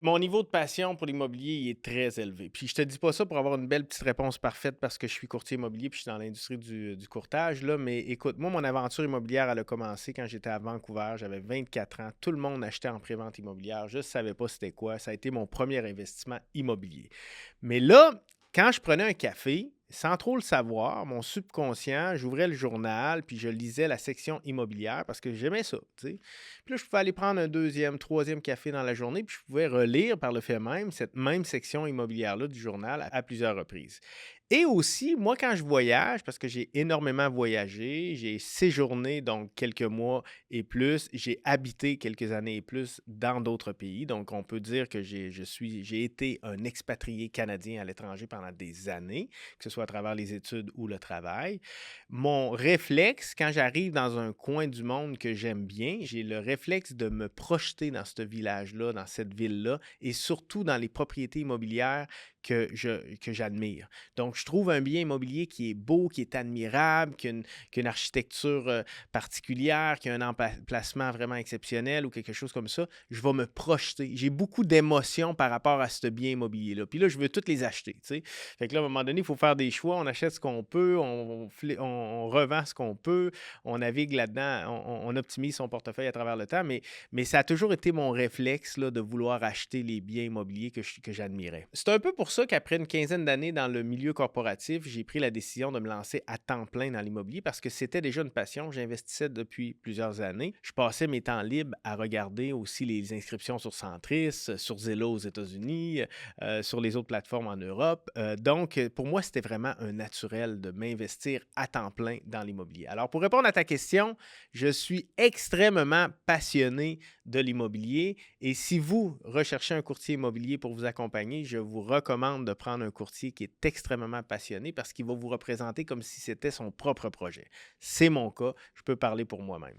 Mon niveau de passion pour l'immobilier, il est très élevé. Puis je te dis pas ça pour avoir une belle petite réponse parfaite parce que je suis courtier immobilier puis je suis dans l'industrie du courtage, là. Mais écoute, moi, mon aventure immobilière, elle a commencé quand j'étais à Vancouver. J'avais 24 ans. Tout le monde achetait en prévente immobilière. Je ne savais pas c'était quoi. Ça a été mon premier investissement immobilier. Mais là, quand je prenais un café, sans trop le savoir, mon subconscient, j'ouvrais le journal, puis je lisais la section immobilière parce que j'aimais ça, tu sais. Puis là, je pouvais aller prendre un deuxième, troisième café dans la journée, puis je pouvais relire par le fait même cette même section immobilière-là du journal à plusieurs reprises. Et aussi, moi, quand je voyage, parce que j'ai énormément voyagé, j'ai séjourné donc quelques mois et plus, j'ai habité quelques années et plus dans d'autres pays. Donc, on peut dire que j'ai été un expatrié canadien à l'étranger pendant des années, que ce soit à travers les études ou le travail. Mon réflexe, quand j'arrive dans un coin du monde que j'aime bien, j'ai le réflexe de me projeter dans ce village-là, dans cette ville-là, et surtout dans les propriétés immobilières que j'admire. Donc, je trouve un bien immobilier qui est beau, qui est admirable, qui a une architecture particulière, qui a un emplacement vraiment exceptionnel ou quelque chose comme ça. Je vais me projeter. J'ai beaucoup d'émotions par rapport à ce bien immobilier-là. Puis là, je veux toutes les acheter, tu sais. Fait que là, à un moment donné, il faut faire des choix. On achète ce qu'on peut, on revend ce qu'on peut, on navigue là-dedans, on optimise son portefeuille à travers le temps. Mais ça a toujours été mon réflexe là, de vouloir acheter les biens immobiliers que j'admirais. C'est un peu pour ça qu'après une quinzaine d'années dans le milieu corporatif, j'ai pris la décision de me lancer à temps plein dans l'immobilier parce que c'était déjà une passion. J'investissais depuis plusieurs années. Je passais mes temps libres à regarder aussi les inscriptions sur Centris, sur Zillow aux États-Unis, sur les autres plateformes en Europe. Donc, pour moi, c'était vraiment un naturel de m'investir à temps plein dans l'immobilier. Alors, pour répondre à ta question, je suis extrêmement passionné de l'immobilier et si vous recherchez un courtier immobilier pour vous accompagner, je vous recommande de prendre un courtier qui est extrêmement passionné parce qu'il va vous représenter comme si c'était son propre projet. C'est mon cas, je peux parler pour moi-même.